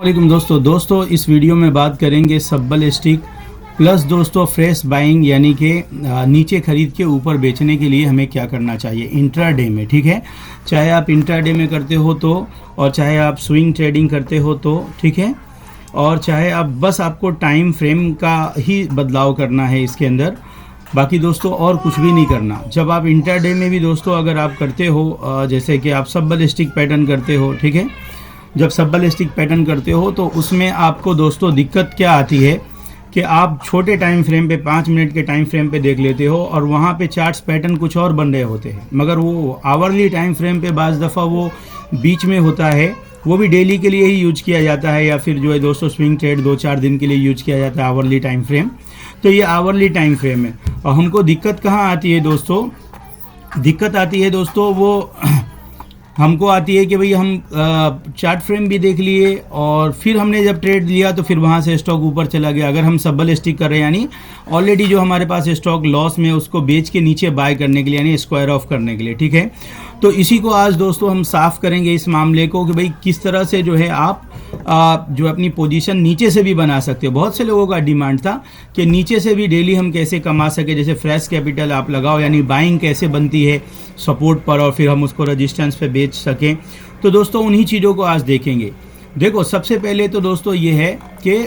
वालेकुम दोस्तों इस वीडियो में बात करेंगे सब्बल स्टिक प्लस दोस्तों फ्रेश बाइंग यानी कि नीचे खरीद के ऊपर बेचने के लिए हमें क्या करना चाहिए इंट्राडे में। ठीक है, चाहे आप इंट्राडे में करते हो तो, और चाहे आप स्विंग ट्रेडिंग करते हो तो, ठीक है, और चाहे आप बस आपको टाइम फ्रेम का ही बदलाव करना है इसके अंदर, बाकी दोस्तों और कुछ भी नहीं करना। जब आप इंट्राडे में भी दोस्तों अगर आप करते हो जैसे कि आप सब्बल स्टिक पैटर्न करते हो, ठीक है, जब सब्बल स्टिक पैटर्न करते हो तो उसमें आपको दोस्तों दिक्कत क्या आती है कि आप छोटे टाइम फ्रेम पे 5 मिनट के टाइम फ्रेम पे देख लेते हो और वहाँ पे चार्ट्स पैटर्न कुछ और बन रहे होते हैं, मगर वो आवरली टाइम फ्रेम पे बाज़ दफ़ा वो बीच में होता है, वो भी डेली के लिए ही यूज किया जाता है या फिर जो है दोस्तों स्विंग ट्रेड 2-4 दिन के लिए यूज किया जाता है आवरली टाइम फ्रेम। तो ये आवरली टाइम फ्रेम है और हमको दिक्कत कहाँ आती है दोस्तों, दिक्कत आती है दोस्तों वो हमको आती है कि भाई हम चार्ट फ्रेम भी देख लिए और फिर हमने जब ट्रेड लिया तो फिर वहाँ से स्टॉक ऊपर चला गया। अगर हम सब्बल स्टिक कर रहे हैं यानी ऑलरेडी जो हमारे पास स्टॉक लॉस में उसको बेच के नीचे बाय करने के लिए यानी स्क्वायर ऑफ करने के लिए, ठीक है। तो इसी को आज दोस्तों हम साफ़ करेंगे इस मामले को कि भाई किस तरह से जो है आप जो अपनी पोजीशन नीचे से भी बना सकते हो। बहुत से लोगों का डिमांड था कि नीचे से भी डेली हम कैसे कमा सके, जैसे फ्रेश कैपिटल आप लगाओ यानी बाइंग कैसे बनती है सपोर्ट पर और फिर हम उसको रेजिस्टेंस पे बेच सकें। तो दोस्तों उन्हीं चीज़ों को आज देखेंगे। देखो सबसे पहले तो दोस्तों ये है कि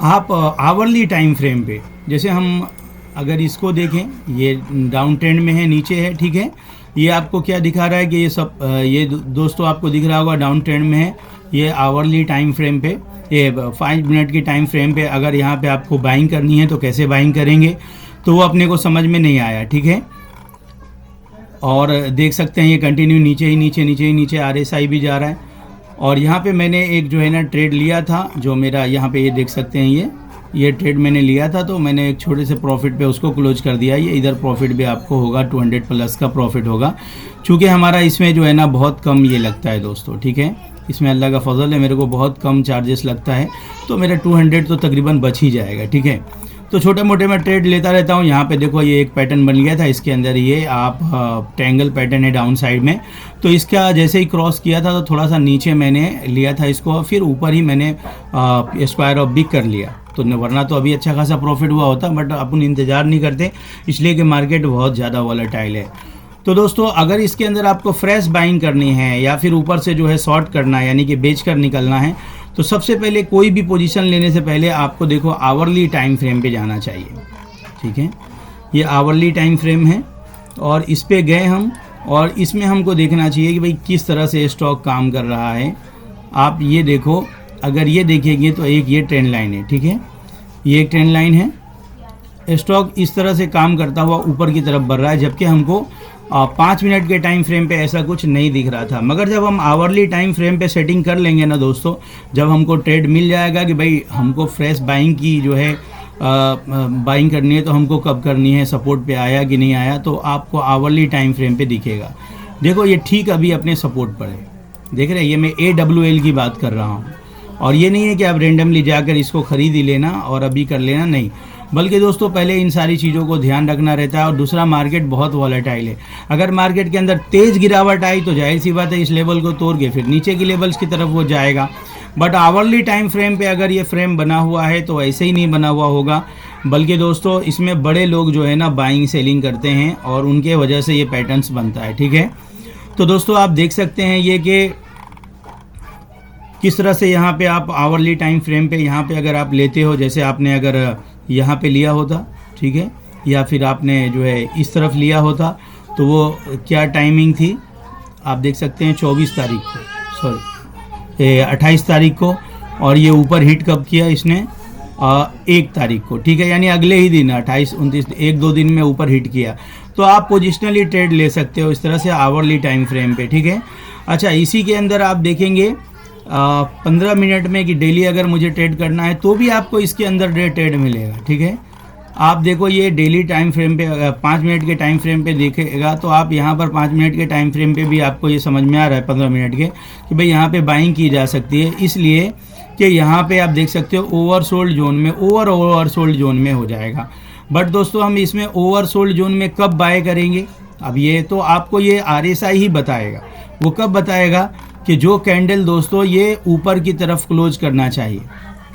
आप आवरली टाइम फ्रेम पे, जैसे हम अगर इसको देखें, ये डाउन ट्रेंड में है, नीचे है, ठीक है, ये आपको क्या दिखा रहा है कि ये सब ये दोस्तों आपको दिख रहा होगा डाउन ट्रेंड में है। ये आवरली टाइम फ्रेम पे, ये 5 मिनट की टाइम फ्रेम पे अगर यहाँ पे आपको बाइंग करनी है तो कैसे बाइंग करेंगे, तो वो अपने को समझ में नहीं आया, ठीक है। और देख सकते हैं ये कंटिन्यू नीचे ही नीचे RSI भी जा रहा है। और यहाँ पे मैंने एक जो है ना ट्रेड लिया था, जो मेरा यहाँ पे ये देख सकते हैं ये ट्रेड मैंने लिया था, तो मैंने एक छोटे से प्रॉफिट पे उसको क्लोज कर दिया। ये इधर प्रॉफिट भी आपको होगा 200 प्लस का प्रॉफिट होगा, चूँकि हमारा इसमें जो है ना बहुत कम ये लगता है दोस्तों, ठीक है, इसमें अल्लाह का फजल है, मेरे को बहुत कम चार्जेस लगता है, तो मेरा 200 तो तकरीबन बच ही जाएगा, ठीक है। तो छोटे मोटे मैं ट्रेड लेता रहता हूँ। यहाँ पे देखो ये एक पैटर्न बन गया था, इसके अंदर ये आप ट्रायंगल पैटर्न है डाउन साइड में, तो इसका जैसे ही क्रॉस किया था तो थोड़ा सा नीचे मैंने लिया था इसको, फिर ऊपर ही मैंने स्क्वायर ऑफ बिग कर लिया, तो वरना तो अभी अच्छा खासा प्रॉफिट हुआ होता, बट अपन इंतज़ार नहीं करते इसलिए कि मार्केट बहुत ज़्यादा वॉलेटाइल है। तो दोस्तों अगर इसके अंदर आपको फ्रेश बाइंग करनी है या फिर ऊपर से जो है शॉर्ट करना है यानी कि बेच कर निकलना है, तो सबसे पहले कोई भी पोजीशन लेने से पहले आपको देखो आवरली टाइम फ्रेम पे जाना चाहिए, ठीक है। ये आवरली टाइम फ्रेम है और इस पे गए हम और इसमें हमको देखना चाहिए कि भाई किस तरह से स्टॉक काम कर रहा है। आप ये देखो, अगर ये देखेंगे तो एक ये ट्रेंड लाइन है, ठीक है, ये एक ट्रेंड लाइन है, स्टॉक इस तरह से काम करता हुआ ऊपर की तरफ बढ़ रहा है, जबकि हमको 5 मिनट के टाइम फ्रेम पे ऐसा कुछ नहीं दिख रहा था। मगर जब हम आवरली टाइम फ्रेम पे सेटिंग कर लेंगे ना दोस्तों, जब हमको ट्रेड मिल जाएगा कि भाई हमको फ्रेश बाइंग की जो है बाइंग करनी है तो हमको कब करनी है, सपोर्ट पे आया कि नहीं आया, तो आपको आवरली टाइम फ्रेम पे दिखेगा। देखो ये ठीक अभी अपने सपोर्ट पर है, देख रहे हैं, ये मैं AWL की बात कर रहा हूँ, और ये नहीं है कि आप रेंडमली जाकर इसको ख़रीद ही लेना और अभी कर लेना, नहीं, बल्कि दोस्तों पहले इन सारी चीज़ों को ध्यान रखना रहता है। और दूसरा, मार्केट बहुत वॉलेटाइल है, अगर मार्केट के अंदर तेज़ गिरावट आई तो जाहिर सी बात है इस लेवल को तोड़ के फिर नीचे की लेवल्स की तरफ वो जाएगा। बट आवरली टाइम फ्रेम पे अगर ये फ्रेम बना हुआ है तो ऐसे ही नहीं बना हुआ होगा, बल्कि दोस्तों इसमें बड़े लोग जो है ना बाइंग सेलिंग करते हैं और उनके वजह से ये पैटर्न्स बनता है, ठीक है। तो दोस्तों आप देख सकते हैं ये कि किस तरह से यहाँ पे आप आवरली टाइम फ्रेम पे यहाँ पे अगर आप लेते हो, जैसे आपने अगर यहाँ पे लिया होता, ठीक है, या फिर आपने जो है इस तरफ लिया होता, तो वो क्या टाइमिंग थी आप देख सकते हैं 24 तारीख को, सॉरी 28 तारीख को, और ये ऊपर हिट कब किया इसने 1 तारीख को, ठीक है, यानी अगले ही दिन 28, 29, 1-2 दिन में ऊपर हिट किया। तो आप पोजिशनली ट्रेड ले सकते हो इस तरह से आवरली टाइम फ्रेम पे, ठीक है। अच्छा, इसी के अंदर आप देखेंगे 15 मिनट में कि डेली अगर मुझे ट्रेड करना है तो भी आपको इसके अंदर ट्रेड मिलेगा, ठीक है। आप देखो ये डेली टाइम फ्रेम पे 5 मिनट के टाइम फ्रेम पे देखेगा तो आप यहाँ पर 5 मिनट के टाइम फ्रेम पे भी आपको ये समझ में आ रहा है 15 मिनट के कि भाई यहाँ पे बाइंग की जा सकती है, इसलिए कि यहाँ पे आप देख सकते हो ओवरसोल्ड जोन में ओवरसोल्ड जोन में हो जाएगा। बट दोस्तों हम इसमें ओवरसोल्ड जोन में कब बाय करेंगे, अब ये तो आपको ये RSI ही बताएगा, वो कब बताएगा कि जो कैंडल दोस्तों ये ऊपर की तरफ क्लोज करना चाहिए।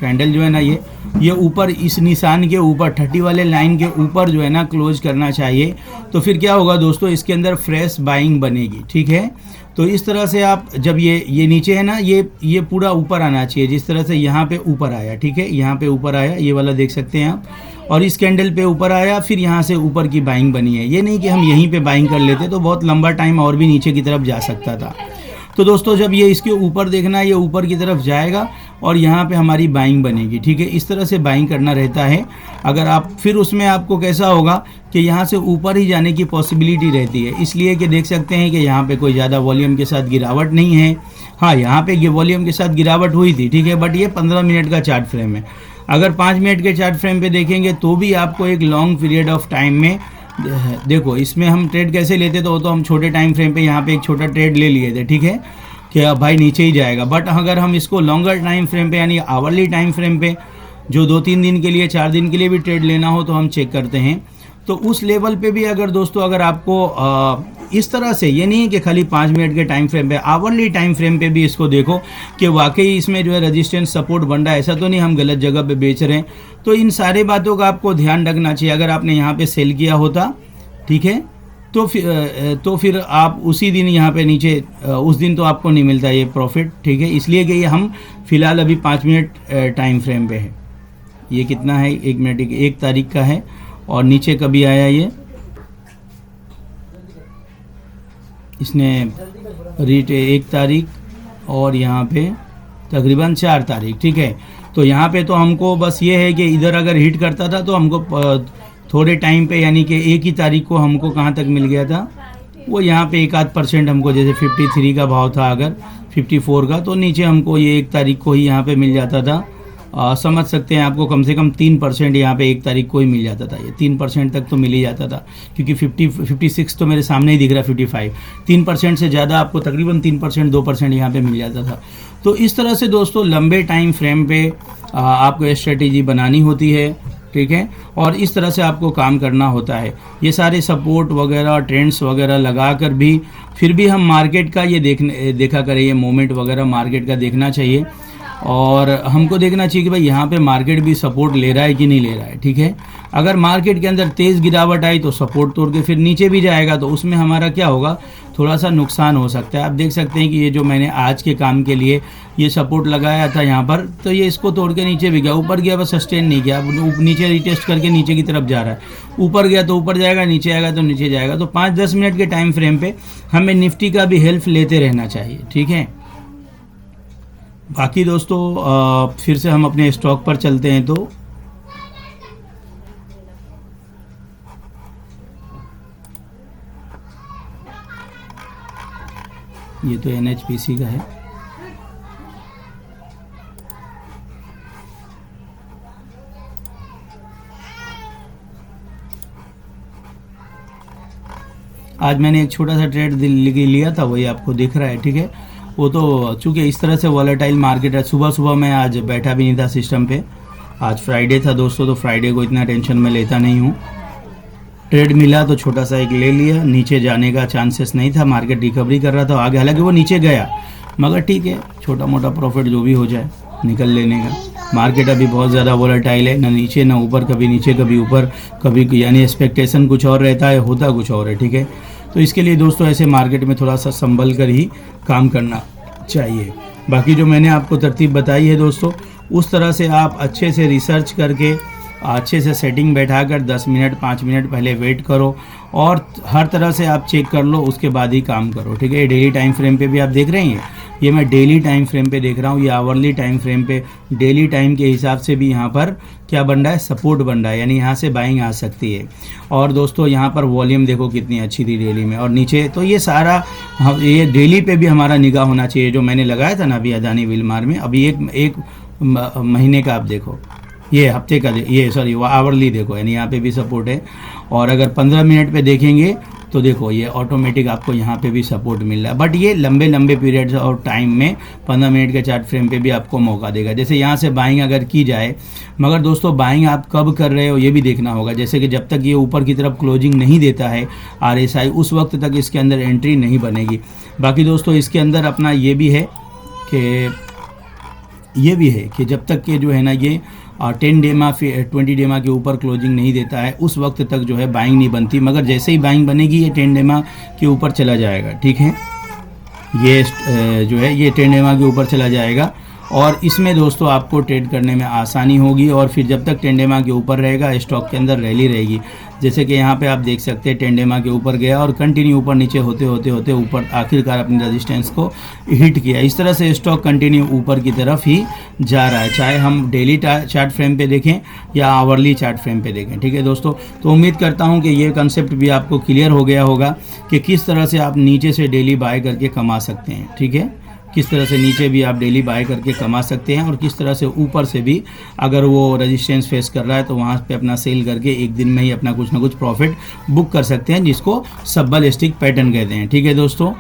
कैंडल जो है ना ये ऊपर इस निशान के ऊपर 30 वाले लाइन के ऊपर जो है ना क्लोज करना चाहिए। तो फिर क्या होगा दोस्तों, इसके अंदर फ्रेश बाइंग बनेगी। ठीक है, तो इस तरह से आप जब ये नीचे है ना, ये पूरा ऊपर आना चाहिए, जिस तरह से यहाँ पे ऊपर आया। ठीक है, यहाँ पे ऊपर आया, ये वाला देख सकते हैं आप, और इस कैंडल पे ऊपर आया, फिर यहाँ से ऊपर की बाइंग बनी है। ये नहीं कि हम यहीं पे बाइंग कर लेते तो बहुत लंबा टाइम और भी नीचे की तरफ जा सकता था। तो दोस्तों जब ये इसके ऊपर देखना, ये ऊपर की तरफ जाएगा और यहाँ पे हमारी बाइंग बनेगी। ठीक है, इस तरह से बाइंग करना रहता है। अगर आप फिर उसमें आपको कैसा होगा कि यहाँ से ऊपर ही जाने की पॉसिबिलिटी रहती है, इसलिए कि देख सकते हैं कि यहाँ पे कोई ज़्यादा वॉल्यूम के साथ गिरावट नहीं है। हाँ, यहाँ पे वॉल्यूम के साथ गिरावट हुई थी। ठीक है, बट ये 15 मिनट का चार्ट फ्रेम है। अगर 5 मिनट के चार्ट फ्रेम पे देखेंगे तो भी आपको एक लॉन्ग पीरियड ऑफ टाइम में देखो, इसमें हम ट्रेड कैसे लेते तो हम छोटे टाइम फ्रेम पे यहाँ पे एक छोटा ट्रेड ले लिए थे। ठीक है, कि अब भाई नीचे ही जाएगा। बट अगर हम इसको लॉन्गर टाइम फ्रेम पे यानी आवरली टाइम फ्रेम पे जो 2-3 दिन के लिए 4 दिन के लिए भी ट्रेड लेना हो तो हम चेक करते हैं। तो उस लेवल पे भी अगर दोस्तों अगर आपको इस तरह से, ये नहीं है कि खाली 5 मिनट के टाइम फ्रेम पे, आवरली टाइम फ्रेम पे भी इसको देखो कि वाकई इसमें जो है रेजिस्टेंस सपोर्ट बन रहा है, ऐसा तो नहीं हम गलत जगह पे बेच रहे हैं। तो इन सारे बातों का आपको ध्यान रखना चाहिए। अगर आपने यहाँ पे सेल किया होता, ठीक है, तो फिर आप उसी दिन यहाँ पे नीचे उस दिन तो आपको नहीं मिलता ये प्रॉफिट। ठीक है, इसलिए कि ये हम फिलहाल अभी 5 मिनट टाइम फ्रेम पे है। ये कितना है, 1 मिनट 1 तारीख का है, और नीचे कभी आया ये, इसने रीट 1 तारीख और यहाँ पे तकरीबन 4 तारीख। ठीक है, तो यहाँ पे तो हमको बस ये है कि इधर अगर हिट करता था तो हमको थोड़े टाइम पे यानी कि 1 ही तारीख को हमको कहाँ तक मिल गया था, वो यहाँ पे 1-8% हमको, जैसे 53 का भाव था अगर 54 का, तो नीचे हमको ये 1 तारीख को ही यहाँ पे मिल जाता था। समझ सकते हैं, आपको कम से कम 3% यहाँ पे 1 तारीख को ही मिल जाता था। ये 3% तक तो मिल ही जाता था, क्योंकि 56 तो मेरे सामने ही दिख रहा है, 55 3% से ज़्यादा आपको तकरीबन 3% 2% यहाँ पे मिल जाता था। तो इस तरह से दोस्तों लंबे टाइम फ्रेम पे आपको स्ट्रेटेजी बनानी होती है। ठीक है, और इस तरह से आपको काम करना होता है। ये सारे सपोर्ट वगैरह ट्रेंड्स वगैरह लगा कर भी फिर भी हम मार्केट का ये देखा करें, ये मोमेंट वगैरह मार्केट का देखना चाहिए, और हमको देखना चाहिए कि भाई यहाँ पे मार्केट भी सपोर्ट ले रहा है कि नहीं ले रहा है। ठीक है, अगर मार्केट के अंदर तेज़ गिरावट आई तो सपोर्ट तोड़ के फिर नीचे भी जाएगा, तो उसमें हमारा क्या होगा, थोड़ा सा नुकसान हो सकता है। आप देख सकते हैं कि ये जो मैंने आज के काम के लिए ये सपोर्ट लगाया था यहाँ पर, तो ये इसको तोड़ के नीचे भी गया, ऊपर गया बस सस्टेन नहीं किया, नीचे रिटेस्ट करके नीचे की तरफ जा रहा है। ऊपर गया तो ऊपर जाएगा, नीचे आएगा तो नीचे जाएगा। तो 5-10 मिनट के टाइम फ्रेम पे हमें निफ्टी का भी हेल्प लेते रहना चाहिए। ठीक है, बाकी दोस्तों फिर से हम अपने स्टॉक पर चलते हैं। तो ये तो NHPC का है। आज मैंने एक छोटा सा ट्रेड लिया था, वही आपको दिख रहा है। ठीक है, वो तो चूँकि इस तरह से वॉलेटाइल मार्केट है, सुबह सुबह मैं आज बैठा भी नहीं था सिस्टम पे। आज फ्राइडे था दोस्तों, तो फ्राइडे को इतना टेंशन में लेता नहीं हूँ। ट्रेड मिला तो छोटा सा एक ले लिया, नीचे जाने का चांसेस नहीं था, मार्केट रिकवरी कर रहा था आगे, हालांकि वो नीचे गया, मगर ठीक है, छोटा मोटा प्रॉफिट जो भी हो जाए निकल लेने का। मार्केट अभी बहुत ज़्यादा वॉलेटाइल है, ना नीचे ना ऊपर, कभी नीचे कभी ऊपर, कभी यानी एक्सपेक्टेशन कुछ और रहता है, होता कुछ और है। ठीक है, तो इसके लिए दोस्तों ऐसे मार्केट में थोड़ा सा संभल कर ही काम करना चाहिए। बाकी जो मैंने आपको तरतीब बताई है दोस्तों, उस तरह से आप अच्छे से रिसर्च करके, अच्छे से सेटिंग बैठाकर 10 मिनट 5 मिनट पहले वेट करो, और हर तरह से आप चेक कर लो, उसके बाद ही काम करो। ठीक है, डेली टाइम फ्रेम पे भी आप देख रहे हैं, ये मैं डेली टाइम फ्रेम पे देख रहा हूँ, ये आवरली टाइम फ्रेम पे डेली टाइम के हिसाब से भी यहाँ पर क्या बन रहा है, सपोर्ट बन रहा है, यानी यहाँ से बाइंग आ सकती है। और दोस्तों यहाँ पर वॉल्यूम देखो कितनी अच्छी थी डेली में, और नीचे तो ये सारा ये डेली पे भी हमारा निगाह होना चाहिए। जो मैंने लगाया था ना अभी अदानी विलमार में, अभी एक महीने का आप देखो, ये हफ्ते का, ये सॉरी वो आवरली देखो, यानी यहाँ पे भी सपोर्ट है। और अगर 15 मिनट पे देखेंगे तो देखो ये ऑटोमेटिक आपको यहाँ पे भी सपोर्ट मिल रहा है, बट ये लंबे लंबे पीरियड्स और टाइम में 15 मिनट के चार्ट फ्रेम पे भी आपको मौका देगा। जैसे यहाँ से बाइंग अगर की जाए, मगर दोस्तों बाइंग आप कब कर रहे हो ये भी देखना होगा। जैसे कि जब तक ये ऊपर की तरफ क्लोजिंग नहीं देता है RSI, उस वक्त तक इसके अंदर एंट्री नहीं बनेगी। बाकी दोस्तों इसके अंदर अपना ये भी है कि जब तक के जो है ना ये 10 डेमा फिर 20 डेमा के ऊपर क्लोजिंग नहीं देता है, उस वक्त तक जो है बाइंग नहीं बनती। मगर जैसे ही बाइंग बनेगी ये 10 डेमा के ऊपर चला जाएगा, ठीक है। ये जो है ये 10 डेमा के ऊपर चला जाएगा और इसमें दोस्तों आपको ट्रेड करने में आसानी होगी। और फिर जब तक 10 डेमा के ऊपर रहेगा स्टॉक के अंदर रैली रहेगी। जैसे कि यहाँ पे आप देख सकते हैं 10 डेमा के ऊपर गया और कंटिन्यू ऊपर नीचे होते होते ऊपर आखिरकार अपनी रेजिस्टेंस को हिट किया। इस तरह से स्टॉक कंटिन्यू ऊपर की तरफ ही जा रहा है, चाहे हम डेली चार्ट फ्रेम पे देखें या आवरली चार्ट फ्रेम पे देखें, ठीक है दोस्तों। तो उम्मीद करता हूँ कि ये कंसेप्ट भी आपको क्लियर हो गया होगा कि किस तरह से आप नीचे से डेली बाय करके कमा सकते हैं, ठीक है। किस तरह से नीचे भी आप डेली बाय करके कमा सकते हैं और किस तरह से ऊपर से भी अगर वो रेजिस्टेंस फेस कर रहा है तो वहाँ पे अपना सेल करके एक दिन में ही अपना कुछ ना कुछ प्रॉफिट बुक कर सकते हैं, जिसको सब्बल स्टिक पैटर्न कहते हैं, ठीक है दोस्तों।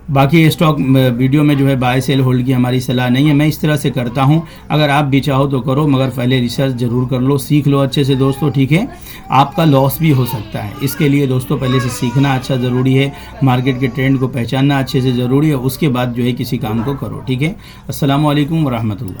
बाकी स्टॉक वीडियो में जो है बाय सेल होल्ड की हमारी सलाह नहीं है, मैं इस तरह से करता हूं। अगर आप भी चाहो तो करो, मगर पहले रिसर्च ज़रूर कर लो, सीख लो अच्छे से दोस्तों, ठीक है। आपका लॉस भी हो सकता है, इसके लिए दोस्तों पहले से सीखना अच्छा ज़रूरी है, मार्केट के ट्रेंड को पहचानना अच्छे से ज़रूरी है, उसके बाद जो है किसी काम को करो, ठीक है। अस्सलाम वालेकुम व रहमतुल्लाह।